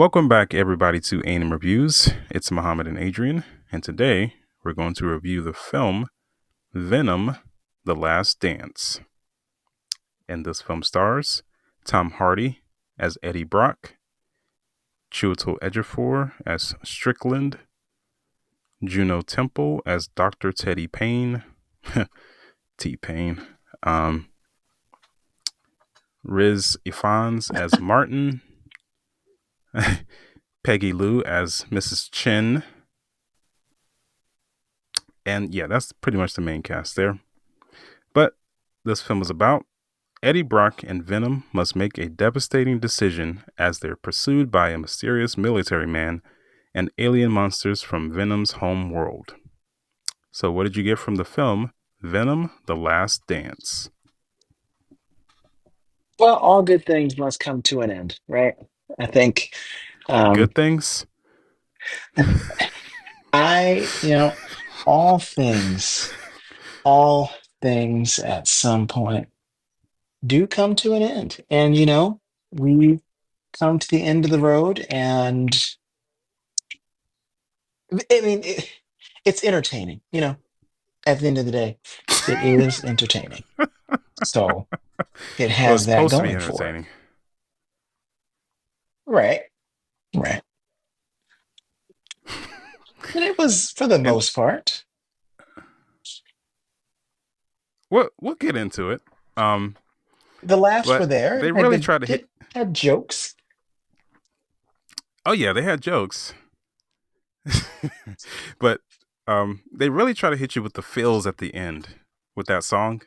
Welcome back, everybody, to A&M Reviews. It's Muhammad and Adrian, and today we're going to review the film Venom: The Last Dance. And this film stars Tom Hardy as Eddie Brock, Chiwetel Ejiofor as Strickland, Juno Temple as Dr. Teddy Payne, T-Pain, Riz Ifans as Martin, Peggy Lou as Mrs. Chen. And yeah, that's pretty much the main cast there. But this film is about Eddie Brock and Venom must make a devastating decision as they're pursued by a mysterious military man and alien monsters from Venom's home world. So what did you get from the film Venom: The Last Dance? Well, all good things must come to an end, right? I think um Good things? I, all things, all things at some point do come to an end. And we come to the end of the road and it's entertaining, at the end of the day, it is entertaining. So it Well, has it's that supposed to be going for it. entertaining. Right. Right. And it was for the And most part. we'll get into it. Um, The laughs were but there. they It had really been try to hit. it had jokes. Oh yeah, they had jokes, but they really try to hit you with the feels at the end with that song.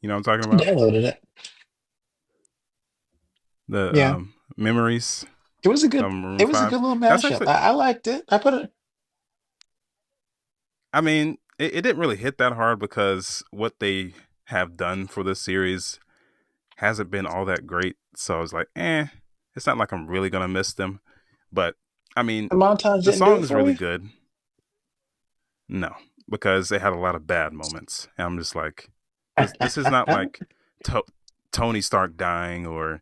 You know what I'm talking about? Downloaded it. The Yeah, memories it was a good. Maroon It was a Five. good little That's mashup. actually. I liked it. I put it. I mean, it didn't really hit that hard because what they have done for this series hasn't been all that great. So I was like, it's not like I'm really gonna miss them. But I mean, The montage the didn't do song it is for really you. good. No, because they had a lot of bad moments, and I'm just like, this is not like to- Tony Stark dying or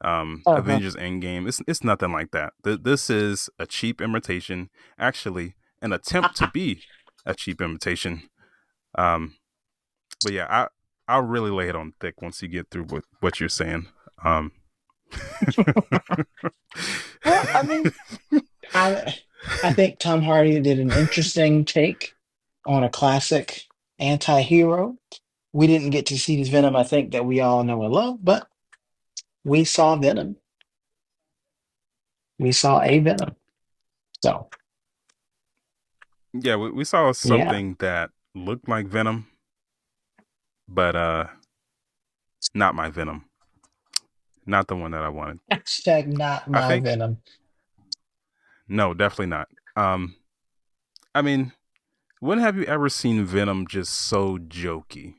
Uh-huh. Avengers Endgame. It's nothing like that. This is a cheap imitation, actually, an attempt to be a cheap imitation. Um, but yeah, I'll really lay it on thick once you get through what you're saying. Um, Well, I I think Tom Hardy did an interesting take on a classic anti-hero. We didn't get to see this Venom, I think, that we all know and love, but we saw Venom. We saw a Venom. So yeah, we saw yeah. something that looked like Venom, but not my Venom, not the one that I wanted. Hashtag not I my think Venom. no, definitely not. I mean, when have you ever seen Venom just so jokey?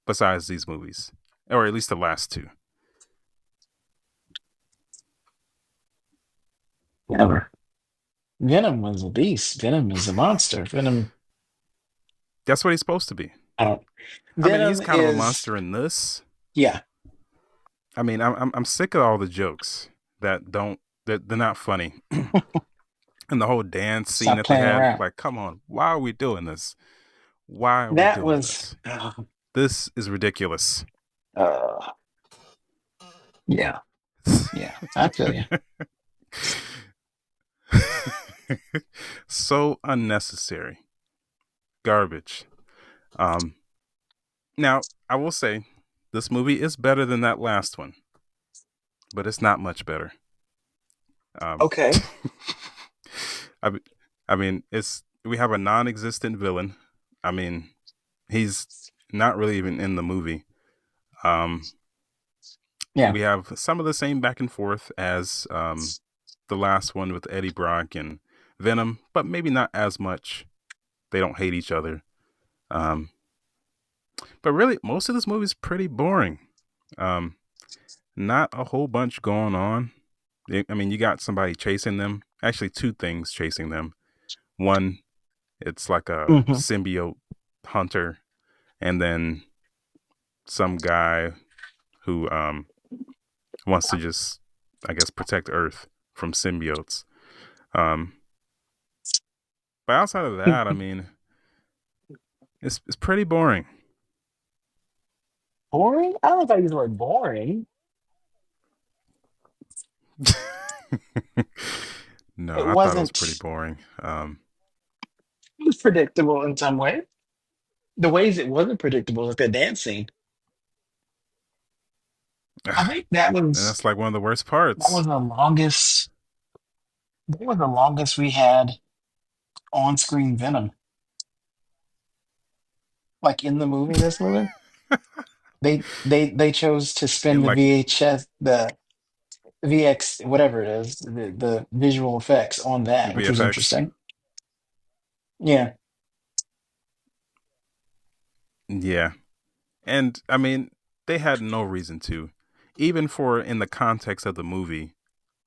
Besides these movies, or at least the last two. Never. Venom was a beast. Venom is a monster. Venom. That's what he's supposed to be. I don't. I mean, he's Venom kind of a is. monster in this. Yeah. I mean, I'm sick of all the jokes that don't that they're not funny, and the whole dance scene Stop that they playing had. around. Like, come on, why are we doing this? Why are we That doing was. this? This is ridiculous. Uh, yeah. Yeah. I feel you. So unnecessary, garbage. Um, Now I will say this movie is better than that last one, but it's not much better. Um, Okay. I, I mean, it's we have a non-existent villain. I mean, he's not really even in the movie. Um, Yeah. we have some of the same back and forth as the last one with Eddie Brock and Venom, but maybe not as much. They don't hate each other. Um, but really, most of this movie is pretty boring. Um, Not a whole bunch going on. I mean, you got somebody chasing them. Actually, two things chasing them. One, it's like a Hmm. symbiote hunter, and then some guy who wants to just, I guess, protect Earth from symbiotes. Um, but outside of that, I mean, it's pretty boring. Boring? I don't know if I use the word boring. No, It I thought it was pretty wasn't. boring. It was predictable in some way. The ways it wasn't predictable, like the dance scene. I And think that was that's like one of the worst that parts. was the longest. That was the longest we had on-screen Venom. Like in the movie, this movie, they chose to spend And the like VHS, the VX, whatever it is, the visual effects on that, which was VFX. interesting. Yeah. Yeah. And I mean, they had no reason to, even for in the context of the movie,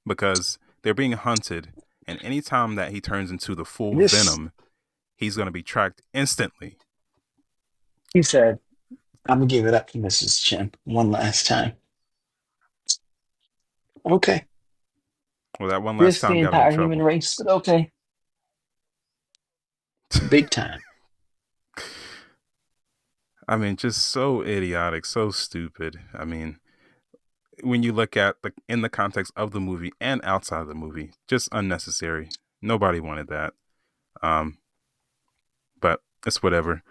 because they're being hunted, and anytime that he turns into the full This, Venom, he's going to be tracked instantly. he said, I'm gonna give it up to Mrs. Chen one last time. Okay. Well, that one last Risk time the got him in entire human trouble. race, but okay. Big time. I mean, just so idiotic, so stupid. I mean, when you look at the in the context of the movie and outside of the movie, just unnecessary. Nobody wanted that. Um, but it's whatever.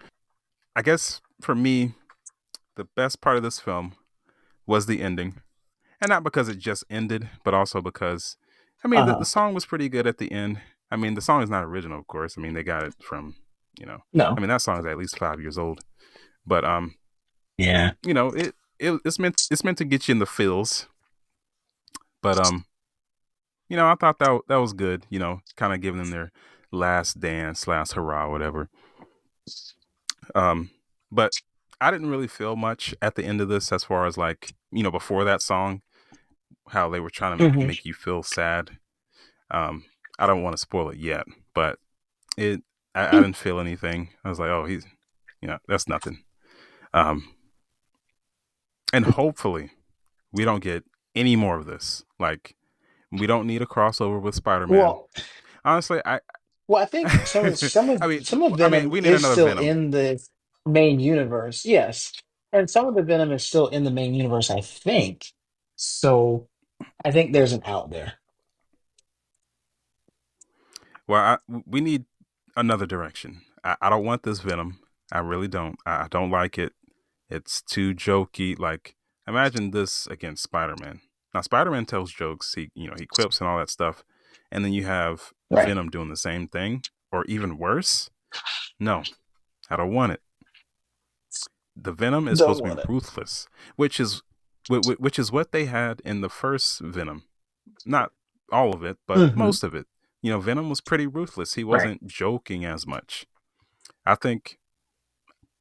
I guess for me, the best part of this film was the ending, and not because it just ended, but also because, I mean, the Uh-huh. song was pretty good at the end. I mean, the song is not original, of course. I mean, they got it from, you know, I No. mean, that song is at least 5 years old. But Yeah. you know, it's meant to get you in the feels. But I thought that was good. Kind of giving them their last dance, last hurrah, whatever. Um, but I didn't really feel much at the end of this, as far as like before that song, how they were trying to Hmm. make you feel sad. Um, I don't want to spoil it yet, but it I didn't feel anything. I was like, oh, he's that's nothing. Um, and hopefully we don't get any more of this. Like, we don't need a crossover with Spider Man. Well, Honestly, I well, I think I mean, some of I mean, Venom we need is another still Venom. in the main universe. Yes. And some of the Venom is still in the main universe, I think. So I think there's an out there. Well, we need another direction. I don't want this Venom. I really don't. I don't like it. It's too jokey. Like, imagine this against Spider Man. Now, Spider Man tells jokes. He quips and all that stuff, and then you have Right. Venom doing the same thing, or even worse. No, I don't want it. The Venom is Don't supposed to want be it. ruthless, which is what they had in the first Venom. Not all of it, but Hmm. most of it. Venom was pretty ruthless. He Right. wasn't joking as much. I think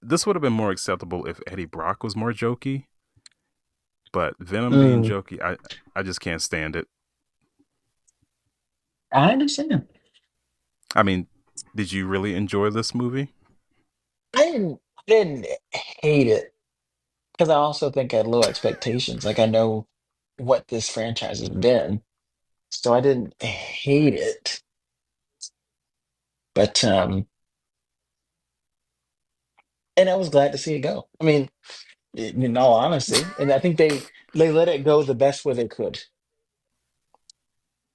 this would have been more acceptable if Eddie Brock was more jokey, but Venom being Mm. jokey, I just can't stand it. I understand. I mean, did you really enjoy this movie? I didn't hate it because I also think I had low expectations. Like I know what this franchise has been, so I didn't hate it. But and I was glad to see it go. I mean, in all honesty, and I think they let it go the best way they could.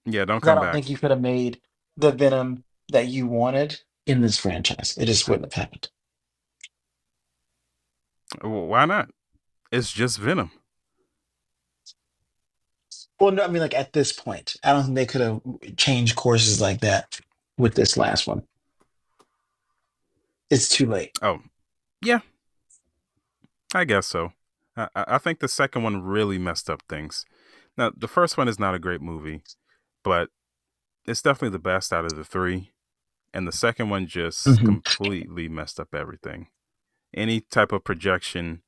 Yeah, don't 'Cause I come don't back. think you could have made the Venom that you wanted in this franchise. It just wouldn't have happened. Why not? It's just Venom. Well, no, I mean, like at this point, I don't think they could have changed courses like that with this last one. It's too late. Oh, yeah, I guess so. I think the second one really messed up things. Now, the first one is not a great movie, but it's definitely the best out of the three. And the second one just Hmm. completely messed up everything. Any type of projection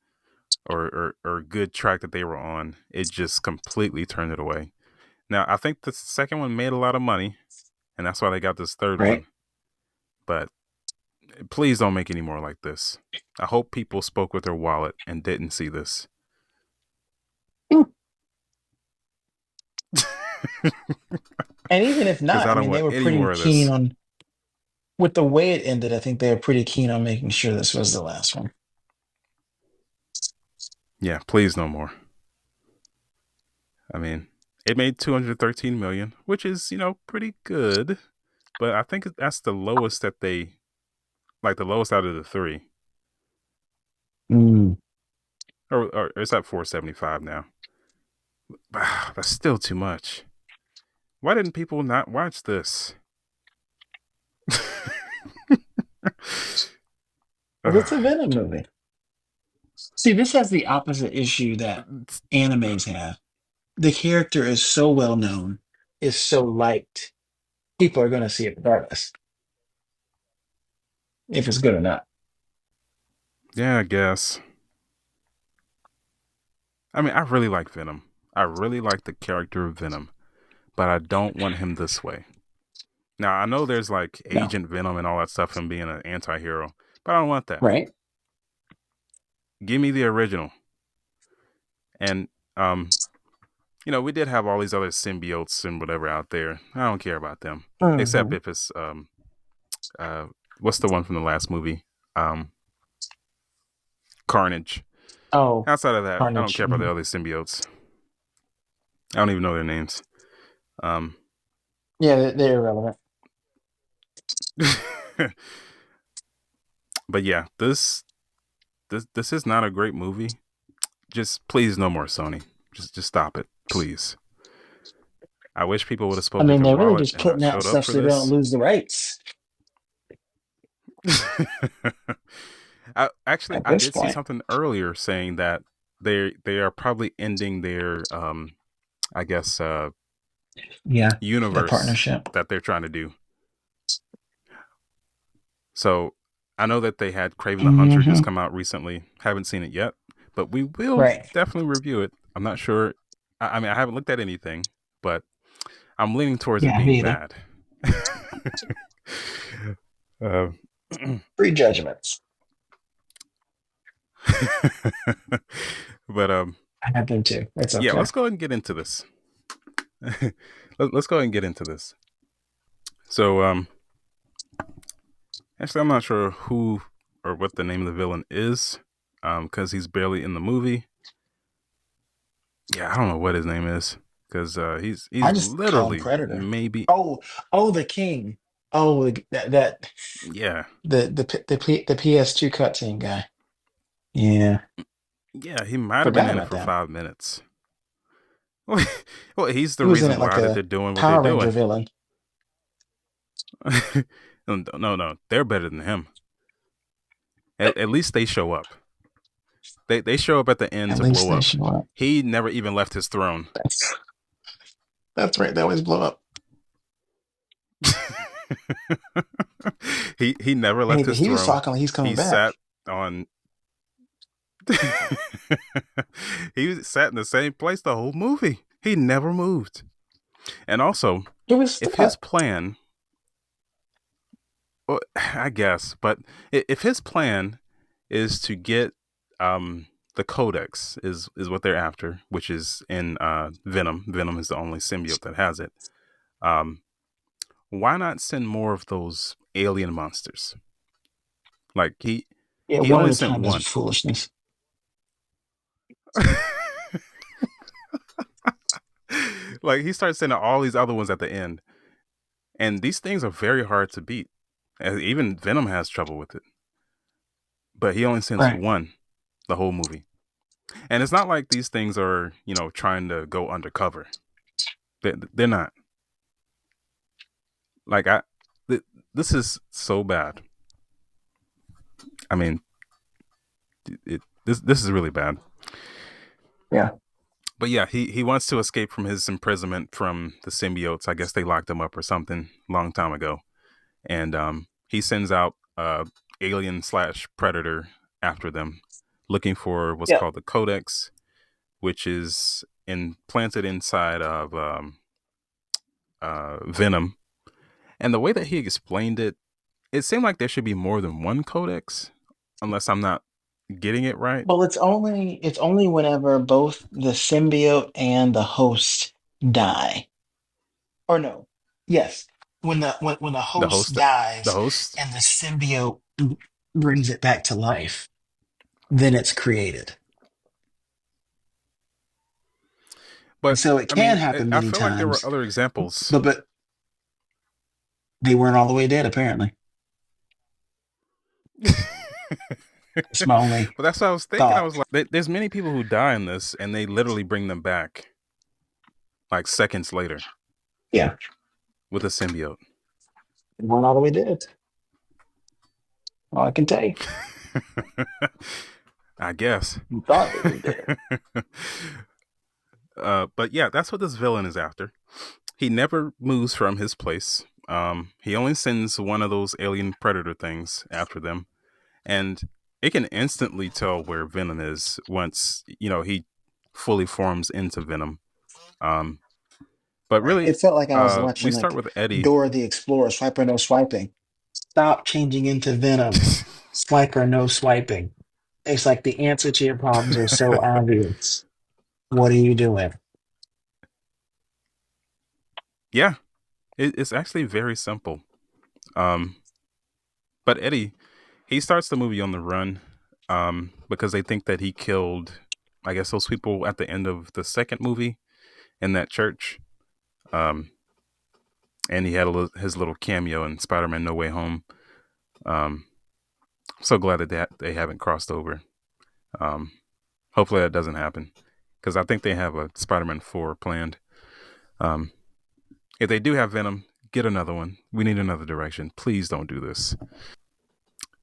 or good track that they were on, it just completely turned it away. Now, I think the second one made a lot of money, and that's why they got this third Right? one. But please don't make any more like this. I hope people spoke with their wallet and didn't see this. And even if Because not, I I don't mean, they want were any pretty more of keen this. on, with the way it ended, I think they were pretty keen on making sure this was the last one. Yeah, please no more. I mean, it made 213 million, which is, pretty good, but I think that's the lowest that they like the lowest out of the three. Mm. Or it's at 475 now. That's still too much. Why didn't people not watch this? Well, it's a Venom movie. See, this has the opposite issue that animes have. The character is so well known, is so liked, people are going to see it regardless if it's good or not. Yeah, I guess. I mean, I really like Venom. I really like the character of Venom, but I don't want him this way. Now, I know there's like No, Agent Venom and all that stuff, him being an anti hero, but I don't want that. right? Give me the original. And, um, we did have all these other symbiotes and whatever out there. I don't care about them, except Hmm. if it's, uh, what's the one from the last movie? Um, Carnage. Oh, Outside of that, I don't Carnage. care about the Mhm. other symbiotes. I don't even know their names. Um, Yeah, they're irrelevant. but yeah, this is not a great movie. Just please, no more Sony. Just stop it, please. I wish people would have I spoke with mean, their they're really wallet just and not putting out showed up stuff for so they don't this. lose the rights at I this did see point. something earlier saying that they are probably ending their I guess Yeah, the universe partnership. that they're trying to do. So I know that they had Craven the Hunter just Hmm. come out recently. Haven't seen it yet, but we will Right. definitely review it. I'm not sure. I mean, I haven't looked at anything, but I'm leaning towards it Yeah, being me either. bad. uh, Prejudgments. but I have them too. It's yeah, okay. let's go ahead and get into this. Let's go ahead and get into this. So actually, I'm not sure who or what the name of the villain is, because he's barely in the movie. Yeah, I don't know what his name is because he's I just call him literally Predator. maybe. Oh, oh, the King. Oh, that Yeah, the PS2 cutscene guy. Yeah, yeah, he might have been forgot in it about for that. 5 minutes. Well, he's the He was in reason it like why that they're a doing what they're Power Ranger doing. villain. No, no, no, they're better than him. At least they show up. They show up at the end At to least blow they up. show up. He never even left his throne. That's right. They always blow up. He never Hey, left but his he was throne. talking like he's coming He sat back. on. He sat in the same place the whole movie. He never moved. And also, He was if his stuck. plan, well, I guess, but if his plan is to get the Codex is what they're after, which is in Venom. Venom is the only symbiote that has it. Um, why not send more of those alien monsters? Like Yeah, he one at only a sent time is one. foolishness. Like he started sending all these other ones at the end, and these things are very hard to beat. And even Venom has trouble with it, but he only sends Right. one the whole movie. And it's not like these things are trying to go undercover. They're not. Like th- this is so bad. I mean, this is really bad. Yeah. But yeah, he wants to escape from his imprisonment from the symbiotes. I guess they locked him up or something long time ago, and he sends out alien slash predator after them, looking for what's Yeah. called the Codex, which is implanted inside of Venom. And the way that he explained it, it seemed like there should be more than one Codex, unless I'm not getting it right. Well, it's only whenever both the symbiote and the host die. Or no, yes, when the The host host, the dies host. and the symbiote brings it back to life, then it's created. And But so it I can mean, happen I many feel like there were times, other examples. but they weren't all the way dead apparently. But That's my only that's what I was thinking. I was thought. like, there's many people who die in this, and they literally bring them back like seconds later Yeah, with a symbiote. they weren't all the way dead. All I can tell you, I guess. you thought they were dead. But yeah, that's what this villain is after. He never moves from his place. He only sends one of those alien predator things after them, and it can instantly tell where Venom is once he fully forms into Venom. Um, but Right. really, It felt like I was we watching start like with Eddie. Dora the Explorer, swipe or no swiping. Stop changing into Venom. Swipe or no swiping. It's like the answer to your problems are so obvious. What are you doing? Yeah, it's actually very simple. Um, but Eddie, he starts the movie on the run because they think that he killed, I guess, those people at the end of the second movie in that church. Um, and he had his little cameo in Spider-Man: No Way Home. Um, so glad that they haven't crossed over. Um, hopefully that doesn't happen because I think they have a Spider-Man 4 planned. Um, if they do have Venom, get another one. We need another direction. Please don't do this.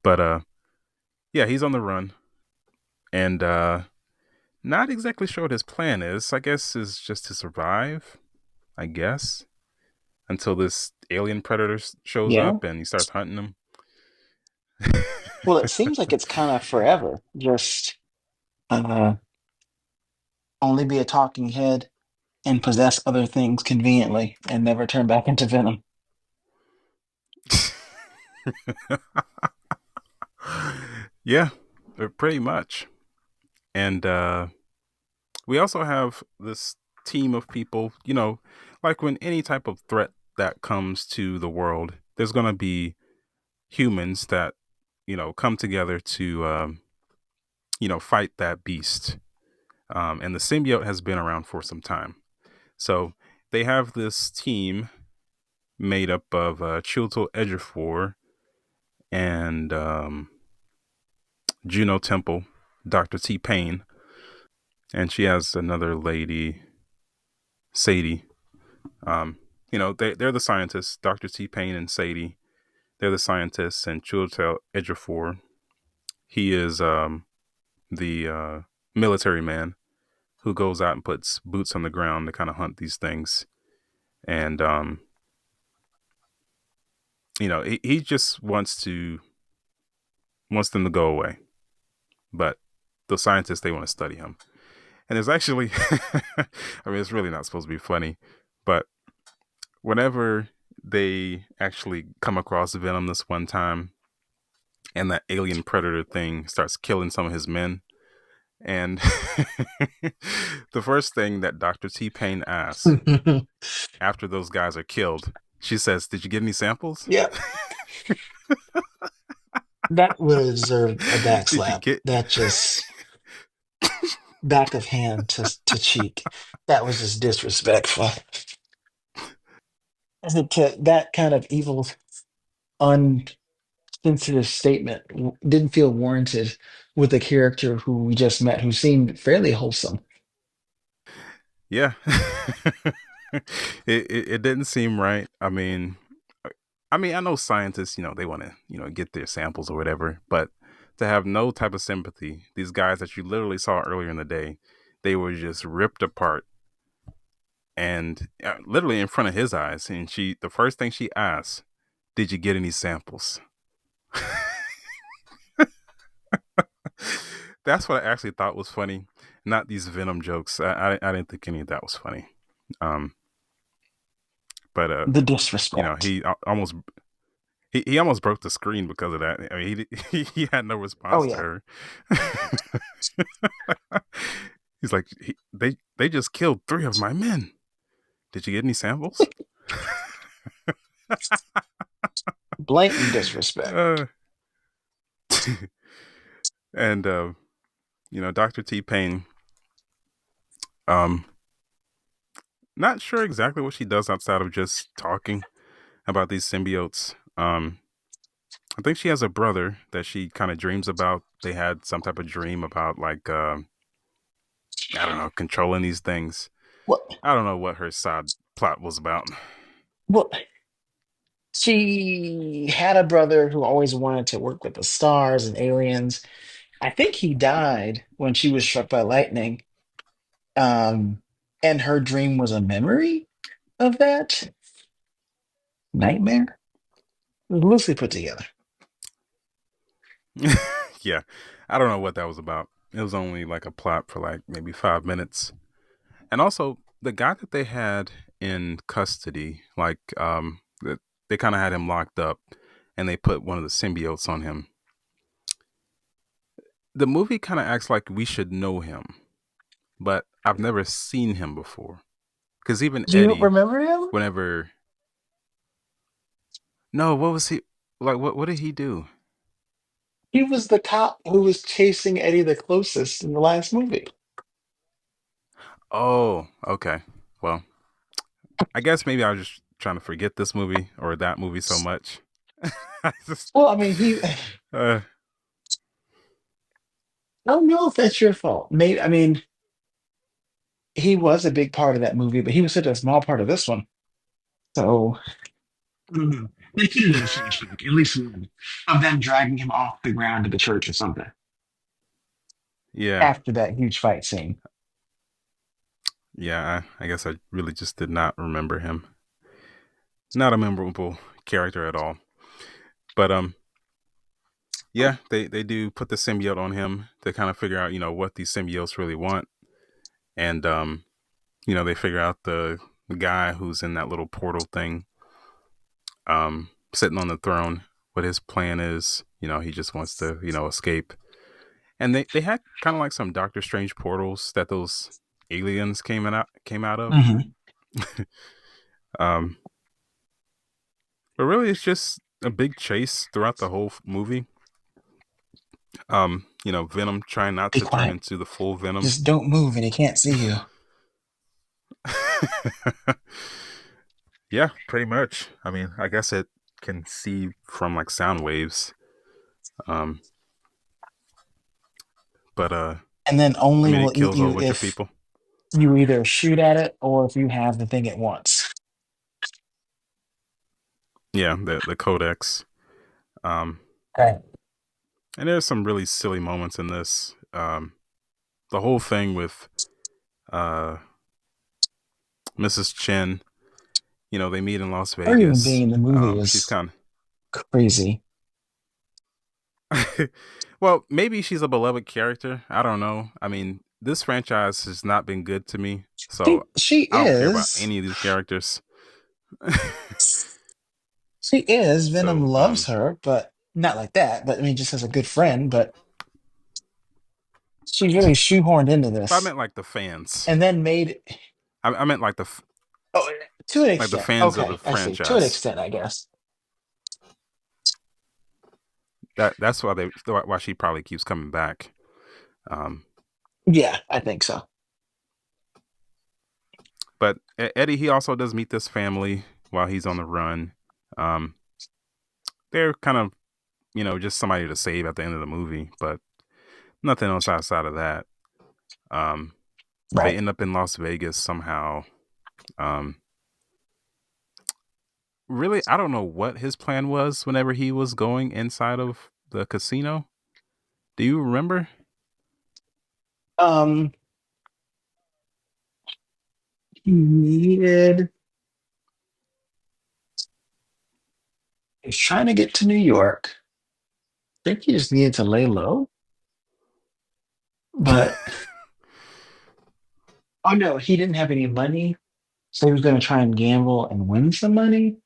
But yeah, he's on the run and not exactly sure what his plan is. I guess is just to survive. I guess until this alien predator shows Yeah. up and he starts hunting them. Well, it seems like it's kind of forever. Just uh, only be a talking head and possess other things conveniently and never turn back into Venom. Yeah, pretty much. And we also have this team of people, like when any type of threat that comes to the world, there's going to be humans that, come together to, fight that beast. And the symbiote has been around for some time. So they have this team made up of Chilto Ejiofor and Juno Temple, Dr. T Pain, and she has another lady, Sadie. They're the scientists, Dr. T Pain and Sadie. They're the scientists, and Chilto Ejiofor, he is the military man who goes out and puts boots on the ground to kind of hunt these things. And he just wants them to go away, but the scientists, they want to study him. And it's actually, I mean, it's really not supposed to be funny, but whenever they actually come across Venom this one time, and that alien predator thing starts killing some of his men, and the first thing that Dr. T Pain asks after those guys are killed, she says, "Did you get any samples? Yep. That would have deserved a back Did you slap. get?" That just back of hand to cheek. That was just disrespectful. As it to that kind of evil, unsensitive statement didn't feel warranted with a character who we just met, who seemed fairly wholesome. Yeah. It didn't seem right. I know scientists, they want to, get their samples or whatever, but to have no type of sympathy, these guys that you literally saw earlier in the day, they were just ripped apart and literally in front of his eyes. And the first thing she asked, "Did you get any samples?" That's what I actually thought was funny, not these Venom jokes. I didn't think any of that was funny. Um, but The disrespect. almost he almost broke the screen because of that. I mean, he had no Oh response to yeah. her. He's like, they just killed three of my men. Did you get any samples? Blatant disrespect. uh, and Dr. T Pain. Um, Not sure exactly what she does outside of just talking about these symbiotes. I think she has a brother that she kind of dreams about. They had some type of dream about like I don't know, controlling these things. Well, I don't know what her side plot was about. well, she had a brother who always wanted to work with the stars and aliens. I think he died when she was struck by lightning. Um, and her dream was a memory of that nightmare. It was loosely put together. Yeah, I don't know what that was about. It was only like a plot for like maybe 5 minutes. And also, the guy that they had in custody, like they kind of had him locked up, and they put one of the symbiotes on him. The movie kind of acts like we should know him, but I've never seen him before. Because even Do you Eddie, remember him? whenever no, what was he like? What did he do? He was the cop who was chasing Eddie the closest in the last movie. Oh, okay. Well, I guess maybe I was just trying to forget this movie or that movie so much. I just, Well, I mean, he. I uh, don't know if that's your fault. Maybe. I mean, he was a big part of that movie, but he was such a small part of this one. So I don't know. They could have done a flashback, at least one, of them dragging him off the ground to the church or something yeah, after that huge fight scene. yeah. I guess I really just did not remember him. Not a memorable character at all. But yeah, they do put the symbiote on him to kind of figure out what these symbiotes really want, and they figure out the guy who's in that little portal thing, sitting on the throne. What his plan is, he just wants to escape. And they had kind of like some Doctor Strange portals that those aliens came out of. Hmm. Um, but really, it's just a big chase throughout the whole movie. Venom trying not Be to turn quiet. into the full Venom. Just don't move, and he can't see you. Yeah, pretty much. I mean, I guess it can see from like sound waves. Um, but And then I only mean, will it eat kills a whole you bunch of if people. you either shoot at it or if you have the thing it wants. Yeah, the Codex. Um, Okay. and there's some really silly moments in this. The whole thing with uh Mrs. Chen. They meet in Las Her even being Vegas. in the movie She's is kind crazy. of well, maybe she's a beloved character. I don't know. I mean, this franchise has not been good to me, so She I don't care about is. any of these characters. She is. Venom So, loves her, but not like that. But I mean, just as a good friend. But she's really shoehorned into but I this, meant like the fans. and then made. I meant like Oh, to an like the extent. fans of the Okay, I see. To an franchise. extent, I guess. That's why she probably keeps coming back. Um, Yeah, I think so. but Eddie, he also does meet this family while he's on the run. Um, they're kind of just somebody to save at the end of the movie, but nothing else outside of that. Um, they Right. end up in Las Vegas somehow. Um, really, I don't know what his plan was whenever he was going inside of the casino. Do you remember? Um, he needed. He's trying to get to New York. I think he just needed to lay low. But oh no, he didn't have any money, so he was going to try and gamble and win some money.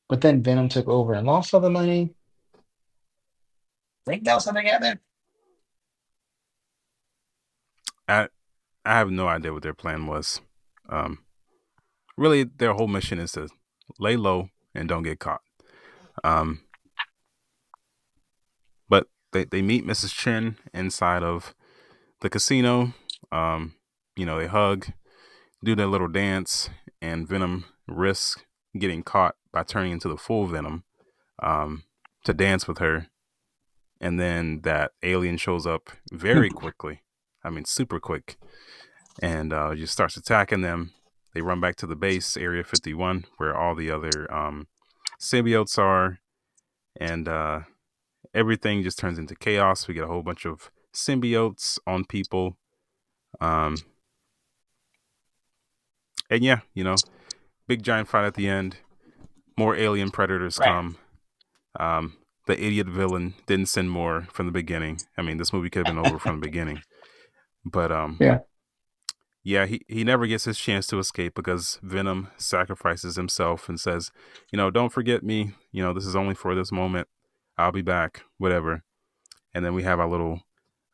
But then Venom took over and lost all the money. Think that was something out there. I I have no idea what their plan was. Um, really their whole mission is to lay low and don't get caught. Um, but they meet Mrs. Chen inside of the casino. Um, they hug, do their little dance, and Venom risks getting caught by turning into the full Venom um, to dance with her. And then that alien shows up very quickly. I mean, super quick, and just starts attacking them. They run back to the base, Area 51, where all the other symbiotes are, and everything just turns into chaos. We get a whole bunch of symbiotes on people. Um, and yeah, big giant fight at the end. More alien predators Right. come. Um, the idiot villain didn't send more from the beginning. I mean, this movie could have been over from the beginning. But Yeah. yeah, he never gets his chance to escape because Venom sacrifices himself and says, don't forget me. This is only for this moment. I'll be back, whatever. And then we have our little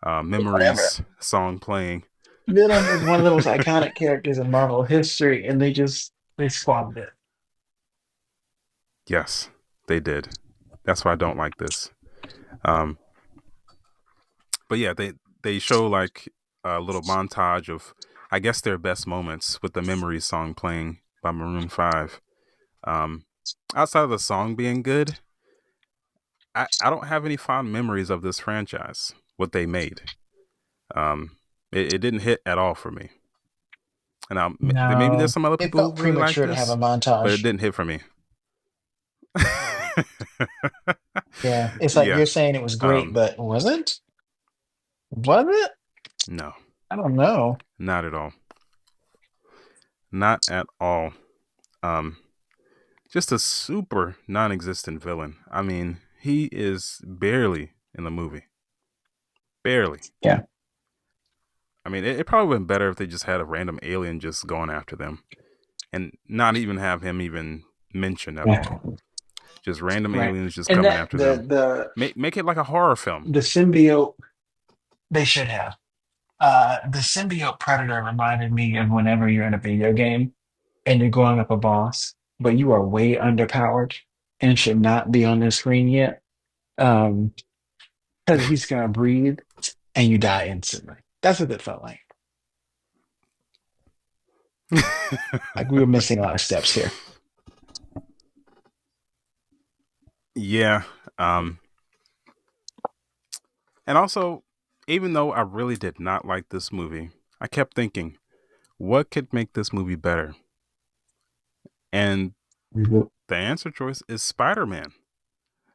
Whatever. memories song playing. Venom is one of the most iconic characters in Marvel history, and they squandered it. Yes, they did. That's why I don't like this. Um, but yeah, they show like a little montage of, I guess, their best moments with the memories song playing by Maroon 5. Um, outside of the song being good, I don't have any fond memories of this franchise, what they made. Um, it didn't hit at all for me. And maybe there's No, some other it people who felt really like premature to have a this, but it montage. didn't hit for me. Yeah, it's like Yeah. you're saying it was great, Um, but was it? Was it? no, I don't know. not at all. Not at all. Um, just a super non-existent villain. I mean, he is barely in the movie. Barely. Yeah. I mean, it probably would have been better if they just had a random alien just going after them and not even have him even mentioned at all. Yeah. Just random Right. aliens just And coming that after them. the Make it like a horror film. the symbiote they should have. The symbiote predator reminded me of whenever you're in a video game and you're going up a boss, but you are way underpowered and should not be on the screen yet. Um, because he's gonna breathe and you die instantly. That's what it felt like. Like we were missing a lot of steps here. Yeah. Um, and also, even though I really did not like this movie, I kept thinking, what could make this movie better? And Mhm. the answer choice is Spider Man.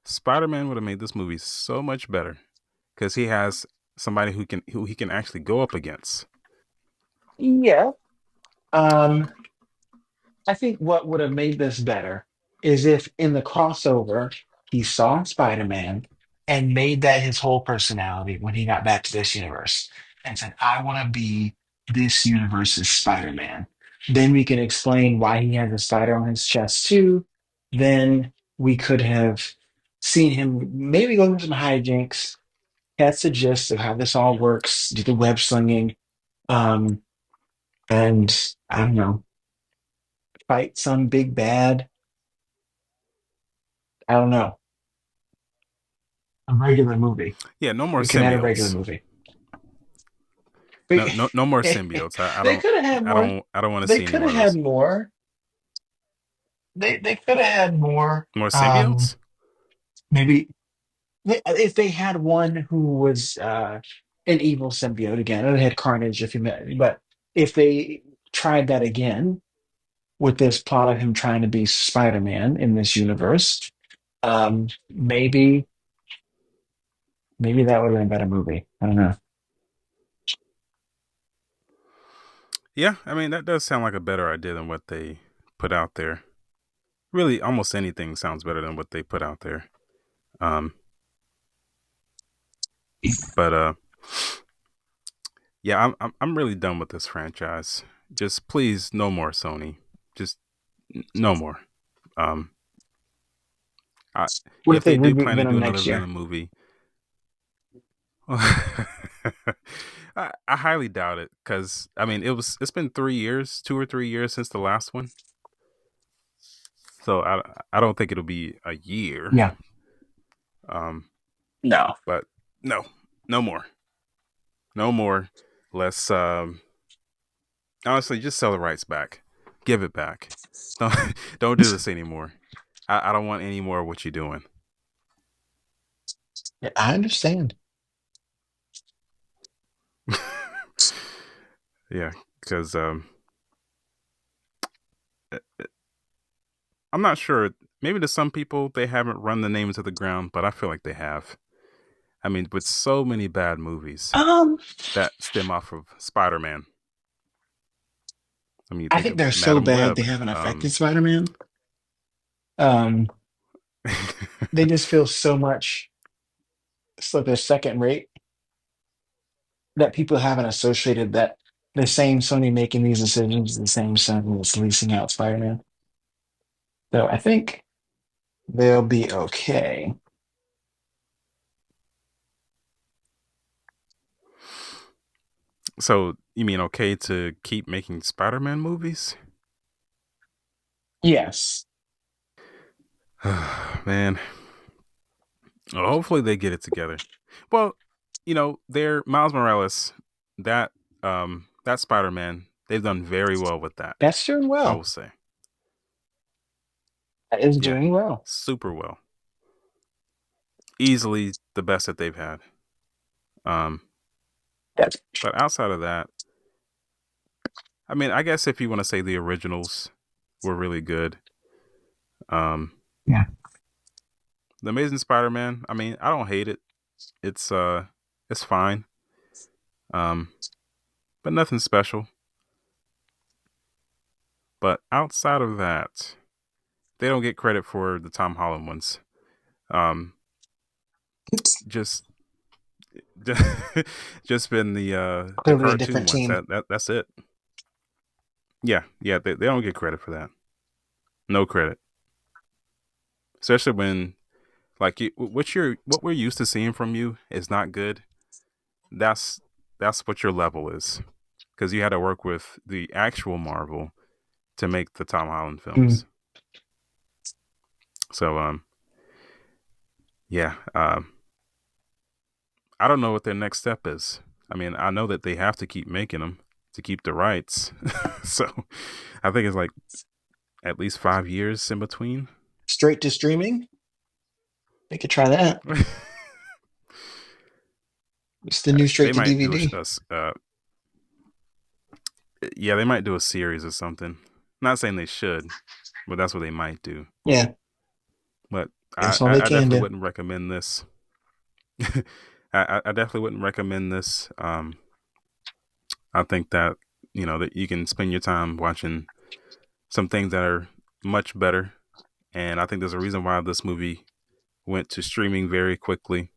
Spider Man would have made this movie so much better because he has somebody who he can actually go up against. Yeah. Um, I think what would have made this better is if in the crossover he saw Spider-Man and made that his whole personality when he got back to this universe and said, I want to be this universe's Spider-Man. Then we can explain why he has a spider on his chest too. Then we could have seen him maybe go through some hijinks, catch the gist of how this all works, do the web slinging, um, and I don't know, fight some big bad. I don't know. A regular movie. Yeah, no more We can add a regular symbiotes. movie. No, We, no more symbiotes. they could have had more. I don't want to They see any could more have of had those. more. They could have had more. More symbiotes? Maybe if they had one who was an evil symbiote again, and it had Carnage if you met. But if they tried that again with this plot of him trying to be Spider-Man in this universe, maybe that would have been a better movie. I don't know. Yeah, I mean that does sound like a better idea than what they put out there. Really, almost anything sounds better than what they put out there. Um, but yeah, I'm really done with this franchise. Just please, no more Sony. Just no more. Um, I, What if if they they do reboot plan to do Venom another next year? Venom movie, I highly doubt it because I mean it's been 3 years, 2 or 3 years since the last one. So I don't think it'll be a year. Yeah. Um, No. but no, no more, no more. Let's honestly just sell the rights back, give it back. Don't don't do this anymore. I don't want any more of what you're doing. Yeah, I understand. Yeah, because I'm not sure. Maybe to some people they haven't run the name into the ground, but I feel like they have. I mean, with so many bad movies Um, that stem off of Spider-Man. I mean, you I think think of they're so Madam bad they Web. haven't affected Spider-Man. Um, they just feel so much so they're second rate that people haven't associated that the same Sony making these decisions is the same Sony that's leasing out Spider-Man. So I think they'll be okay. So you mean okay to keep making Spider-Man movies? Yes. Man, well, hopefully they get it together. Well, they're Miles Morales, that Spider-Man, they've done very well with that. That's doing I well. will say, That is yeah, doing well. super well, easily the best that they've had. Um, That's but outside of that, I mean, I guess if you want to say the originals were really good, um, yeah. the Amazing Spider-Man, I mean, I don't hate it. It's it's fine. Um, but nothing special. But outside of that, they don't get credit for the Tom Holland ones. Um, It's just just, just been the clearly a cartoon different ones. team. That's it. Yeah, yeah, they don't get credit for that. No credit, especially when like what we're used to seeing from you is not good. That's that's what your level is because you had to work with the actual Marvel to make the Tom Holland Mm. films. So yeah, I don't know what their next step is. I mean, I know that they have to keep making them to keep the rights. So I think it's like at least 5 years in between. Straight to streaming. They could try that. It's the new They straight to might do DVD. yeah, they might do a series or something. Not saying they should, but that's what they might do. Yeah, But that's all they I can definitely do. wouldn't recommend this. I definitely wouldn't recommend this. I think that that you can spend your time watching some things that are much better, and I think there's a reason why this movie went to streaming very quickly.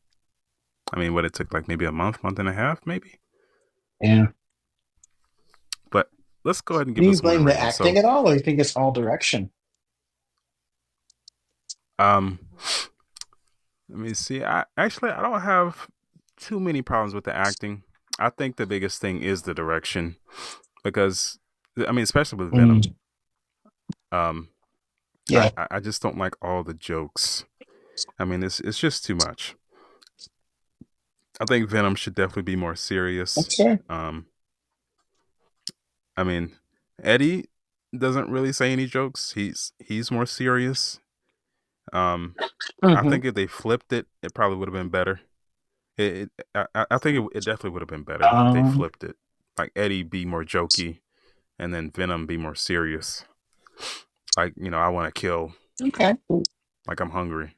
I mean, what it took like maybe a month and a half, maybe. Yeah. But let's go ahead and Do give you this one a blame the rating. acting So, at all, or you think it's all direction? um, let me see. I don't have too many problems with the acting. I think the biggest thing is the direction because I mean, especially with Venom. Mm, Um, yeah, I just don't like all the jokes. I mean, it's just too much. I think Venom should definitely be more serious. that's fair. Um, I mean, Eddie doesn't really say any jokes. He's more serious. Um, I Hmm. think if they flipped it, it probably would have been better. I think it definitely would have been better if they Um, flipped it. Like Eddie be more jokey, and then Venom be more serious. Like I want to kill. okay. Like I'm hungry,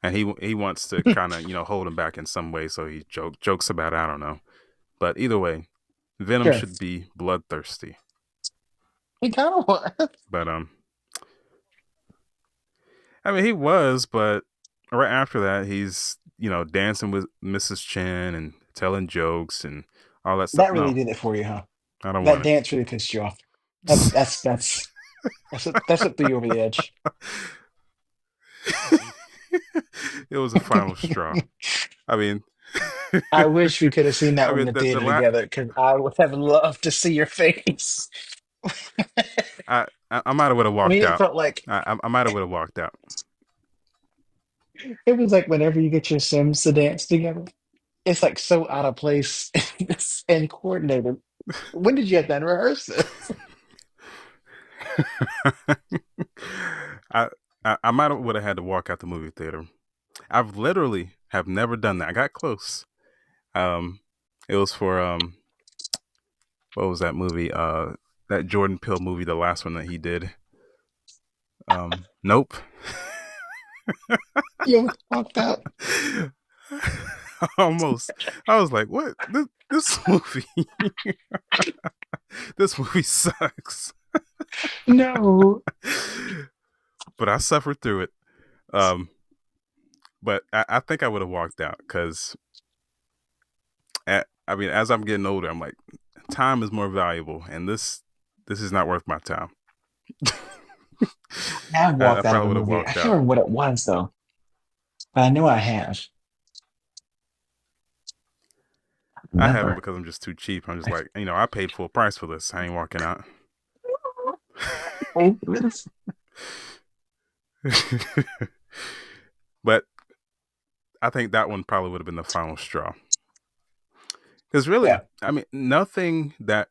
and he wants to kind of hold him back in some way, so he jokes about it. I don't know, but either way, Venom Sure. should be bloodthirsty. He kind of was. But I mean, he was, but right after that, he's dancing with Mrs. Chen and telling jokes and all that stuff. That really No, did it for you, huh? I don't That want dance really pissed you off. it. That's what threw you over the edge. It was a final straw. I mean, I wish we could have seen that I one in mean the the theater la- together because I would have loved to see your face. I might have would have I walked mean, it out. felt like I might have would have walked out. it was like whenever you get your Sims to dance together, it's like so out of place and coordinated. When did you have time to rehearse this? I I might have would have had to walk out the movie theater. I've literally have never done that. I got close. Um, it was for what was that movie? That Jordan Peele movie, the last one that he did. Nope. You walked out. Almost. I was like, what? This movie, this movie sucks. No. But I suffered through it. Um, but I think I would have walked out because, I mean, as I'm getting older, I'm like, time is more valuable, and this is not worth my time. I have I walked out of probably a would have movie. I walked can't out. remember what it was though, but I know I have. I I haven't remember. because I'm just too cheap. I'm just like, I paid full price for this. I ain't walking out. Oh, But I think that one probably would have been the final straw. Because really, yeah. I mean, nothing that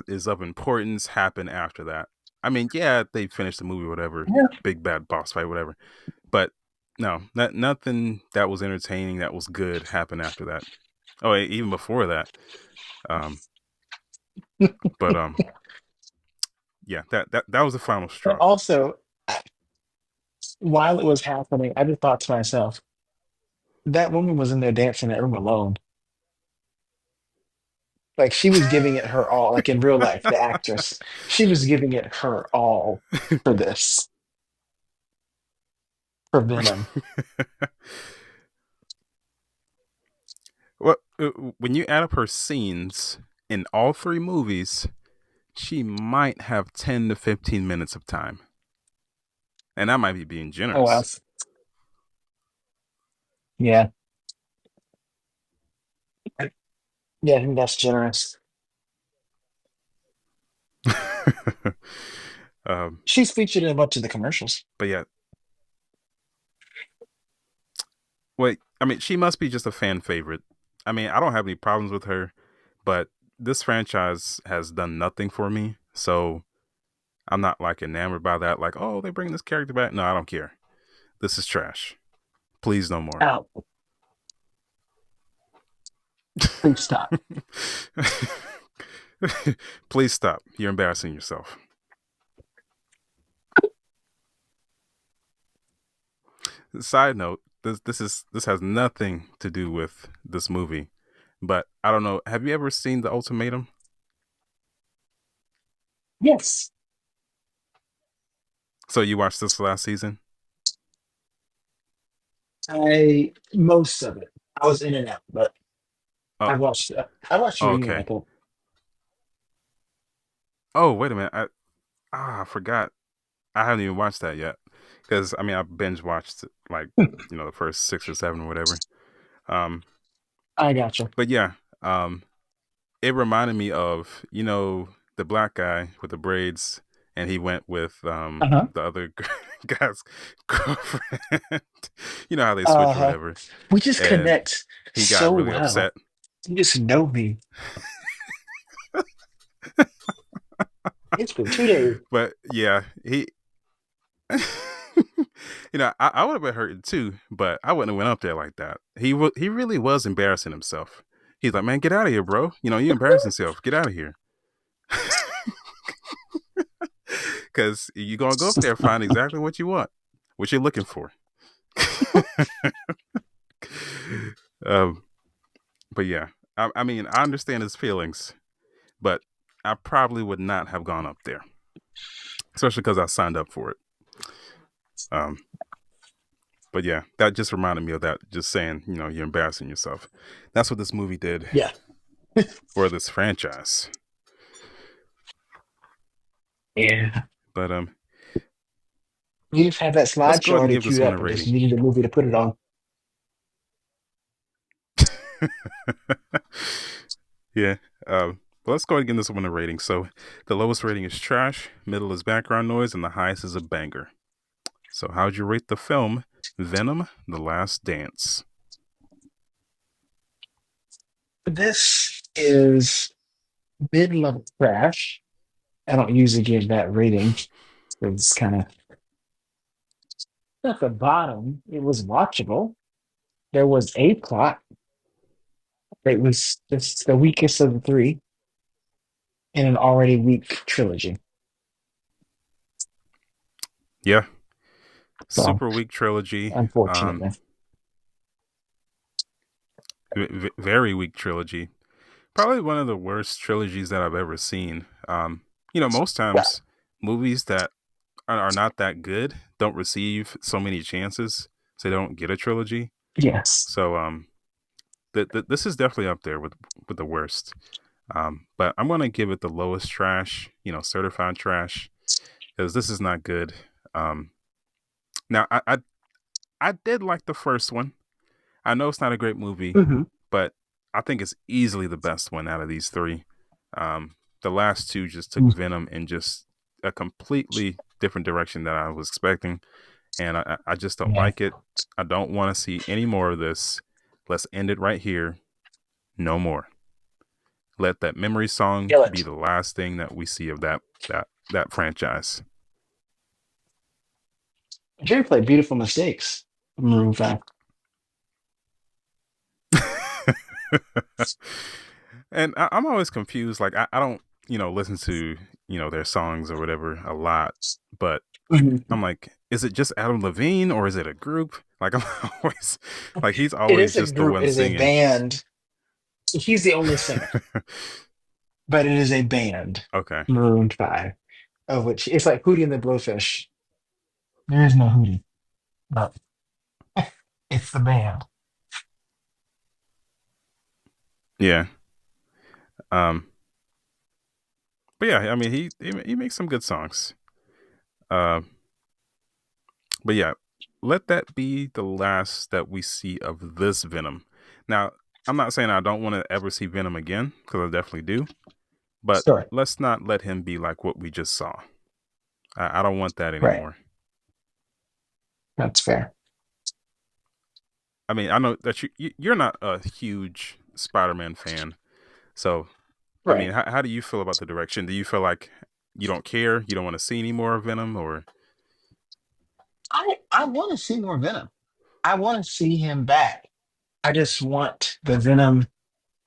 is of importance happened after that. I mean, yeah, they finished the movie, whatever, Yeah. big bad boss fight, whatever. But no, nothing that was entertaining, that was good, happened after that. Oh, even before that. Um, but yeah, that was the final And straw. also, while it was happening, I just thought to myself, that woman was in there dancing in that room alone. Like she was giving it her all, like in real life, the actress. She was giving it her all for this, for Venom. Well, when you add up her scenes in all three movies, she might have 10 to 15 minutes of time. And that might be being Oh well. generous. Yeah. Yeah, I think that's generous. um, She's featured in a bunch of the commercials. but yeah, wait, I mean, she must be just a fan favorite. I mean, I don't have any problems with her, but this franchise has done nothing for me. So I'm not like enamored by that. Like, oh, they bring this character back. No, I don't care. This is trash. Please, no more. Oh, please stop. Please stop. You're embarrassing yourself. Side note: this has nothing to do with this movie, but I don't know. Have you ever seen the Ultimatum? Yes. So you watched this last season? I most of it. I was in and out, but Oh, I watched the oh reunion, I okay. think. Oh, wait a minute. I forgot. I haven't even watched that yet because I mean I binge watched like the first six or seven or whatever. Um, I gotcha. but yeah, um, it reminded me of the black guy with the braids, and he went with Uh-huh. the other guy's girlfriend. You know how they switch or Uh-huh. whatever, We just and connect he got so really well. upset. You just know me. It's been 2 days. But yeah, he. I would have been hurt too, but I wouldn't have went up there like that. He really was embarrassing himself. He's like, man, get out of here, bro. You embarrassing yourself. Get out of here. Because you're going to go up there and find exactly what you want, what you're looking for. um, but yeah, I mean, I understand his feelings, but I probably would not have gone up there, especially because I signed up for it. Um, but yeah, that just reminded me of that. Just saying, you're embarrassing yourself. That's what this movie did Yeah. for this franchise. Yeah. But You just had that let's go slideshow ahead and already give this queued one a up and just rating. needed a movie to put it on. Yeah. let's go ahead and give this one a rating. So the lowest rating is trash, middle is background noise, and the highest is a banger. So how'd you rate the film Venom: The Last Dance? This is mid-level trash. I don't usually give that rating. It's kind of at the bottom. It was watchable. There was a plot. It was just the weakest of the three in an already weak trilogy. Yeah, So, super weak trilogy. unfortunately. Very weak trilogy. Probably one of the worst trilogies that I've ever seen. Most Yeah. times movies that are not that good don't receive so many chances, so they don't get a trilogy. Yes. So this is definitely up there with the worst. But I'm gonna give it the lowest trash, certified trash, because this is not good. Um, now I did like the first one. I know it's not a great movie, Hmm. but I think it's easily the best one out of these three. The last two just took Venom in just a completely different direction that I was expecting, and I just don't Yeah. like it. I don't want to see any more of this. Let's end it right here. No more. Let that memory song Kill be it. the last thing that we see of that franchise. Jerry played Beautiful Mistakes. Maroon 5. And I'm always confused. Like I don't, listen to their songs or whatever a lot, but Mhm. I'm like, is it just Adam Levine or is it a group? Like I'm always like he's It always is a just the group, one it is a singing. band. He's the only singer, but it is a band, Okay. Maroon 5, of which it's like Hootie and the Blowfish. There is no Hootie, but it's the band. Yeah. Um. But yeah, I mean, he makes some good songs. Uh. But yeah, let that be the last that we see of this Venom. Now, I'm not saying I don't want to ever see Venom again because I definitely do. But Sure. let's not let him be like what we just saw. I don't want that Right. anymore. That's fair. I mean, I know that you're not a huge Spider-Man fan, so I mean, Right. how do you feel about the direction? Do you feel like you don't care, you don't want to see any more of Venom, or I want to see more Venom. I want to see him back. I just want the Venom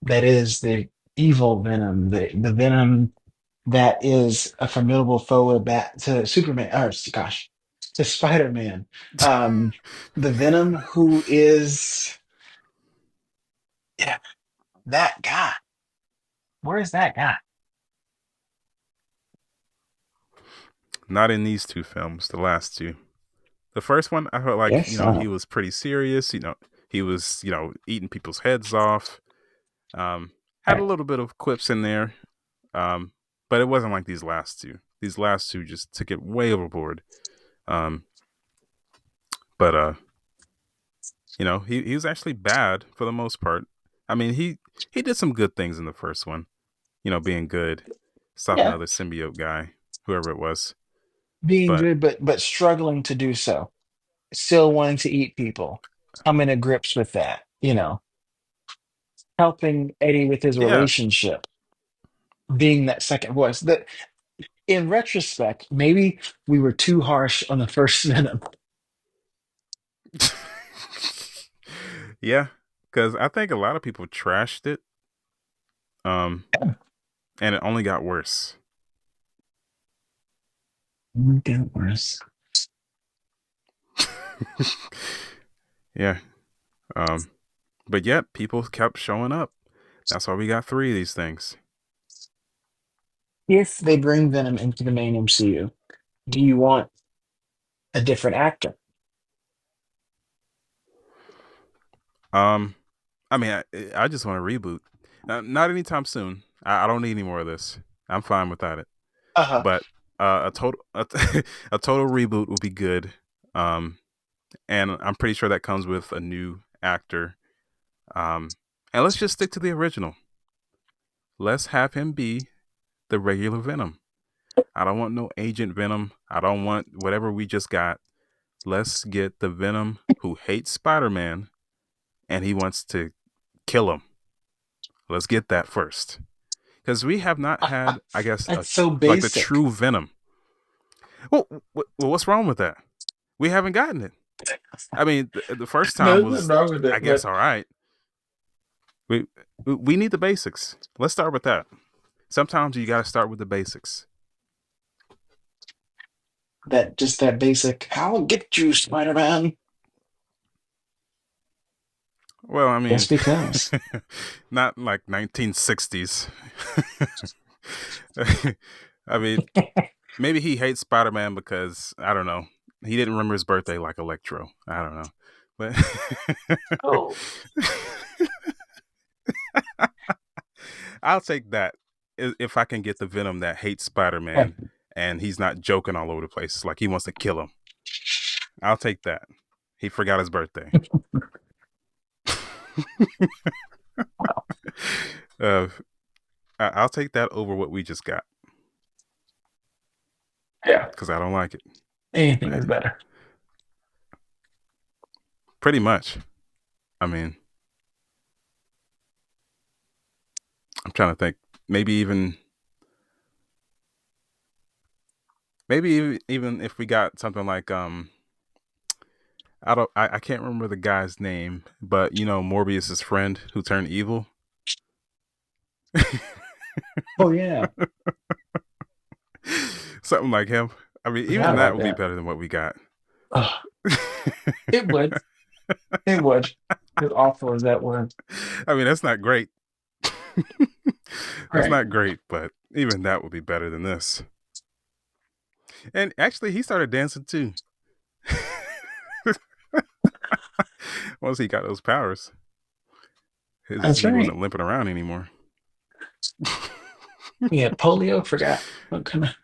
that is the evil Venom, the Venom that is a formidable foe to Superman, or gosh, to Spider-Man. Um, the Venom who is, yeah, that guy. Where is that guy? not in these two films? The last two. The first one, I felt like Yes. he was pretty serious. He was eating people's heads off. Had a Right. little bit of quips in there, um, but it wasn't like these last two. These last two just took it way overboard. Um, but he was actually bad for the most part. I mean, he did some good things in the first one. Being good, stop Yeah, another symbiote guy, whoever it was. being But good, but struggling to do so. Still wanting to eat people. Coming to grips with that. Helping Eddie with his yeah, relationship. Being that second voice. That in retrospect, maybe we were too harsh on the first Venom. yeah, because I think a lot of people trashed it, um, and it only got worse. Get worse. Yeah, um, but yet people kept showing up. That's why we got three of these things. If they bring Venom into the main MCU, do you want a different actor? Um, I mean, I just want a reboot. Not anytime soon. I don't need any more of this. I'm fine without it. Uh-huh. But a total reboot would be good. Um, and I'm pretty sure that comes with a new actor. And let's just stick to the original. let's have him be the regular Venom. I don't want no Agent Venom. I don't want whatever we just got. Let's get the Venom who hates Spider-Man and he wants to kill him. Let's get that first. Because we have not had, I guess, That's so like the basic. true Venom. Well, what's wrong with that? We haven't gotten it. I mean, the first time No, there's was, nothing wrong with I it, guess, but all right. We need the basics. Let's start with that. Sometimes you got to start with the basics. that basic. I'll get you, Spider-Man. Well, I mean, Just because. not like 1960s. I mean, maybe he hates Spider-Man because I don't know. He didn't remember his birthday like Electro. I don't know, but Oh, I'll take that if I can get the Venom that hates Spider-Man and he's not joking all over the place like he wants to kill him. I'll take that. He forgot his birthday. wow. uh, I'll take that over what we just got Yeah. because I don't like it. Anything is better. Pretty much. I mean, I'm trying to think. Maybe even if we got something like I can't remember the guy's name, but you know Morbius's friend who turned evil. Oh yeah. Something like him. I mean, Forgot even that about would be that. better than what we got. Ugh, it would. It would. As awful as that was. I mean, that's not great. That's Right. not great, but even that would be better than this. And actually, he started dancing too. Once he got those powers, That's he right. wasn't limping around anymore. We had polio. Forgot. What kind of?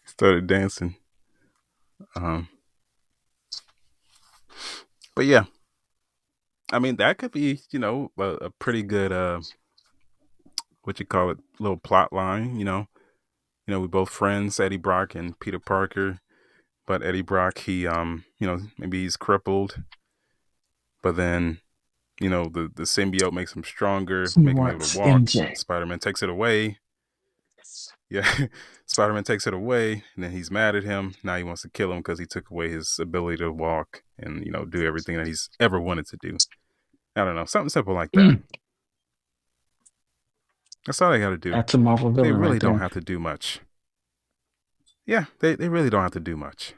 Started dancing. Um, but yeah, I mean that could be a pretty good what you call it little plot line. We both friends, Eddie Brock and Peter Parker. But Eddie Brock, he maybe he's crippled, but then the symbiote makes him stronger, He make him able to wants walk. MJ. Spider-Man takes it away. Yeah, Spider-Man takes it away, and then he's mad at him. Now he wants to kill him because he took away his ability to walk and do everything that he's ever wanted to do. I don't know, something simple like that. Mm, That's all they got to do. that's a Marvel They villain really right don't there. have to do much. Yeah, they really don't have to do much.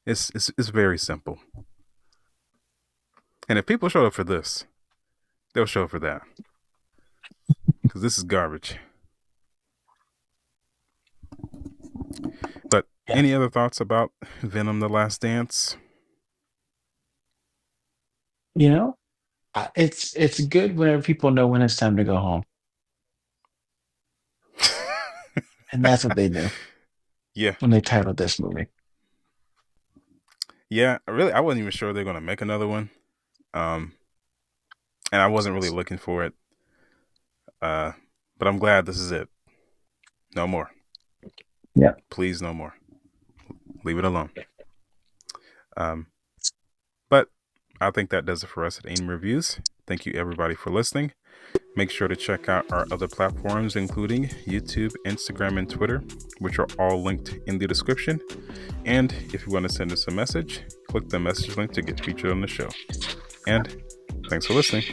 It's very simple. And if people show up for this, they'll show up for that because this is garbage. But Yeah. any other thoughts about Venom: The Last Dance? You know, it's good whenever people know when it's time to go home, and that's what they do Yeah, when they titled this movie. yeah. Really, I wasn't even sure they're gonna make another one, um, and I wasn't really looking for it. Uh, but I'm glad this is it. No more, Yeah. please, no more. Leave it alone. Um, but I think that does it for us at AIM Reviews. Thank you everybody for listening. Make sure to check out our other platforms, including YouTube, Instagram, and Twitter, which are all linked in the description. And if you want to send us a message, click the message link to get featured on the show. And thanks for listening.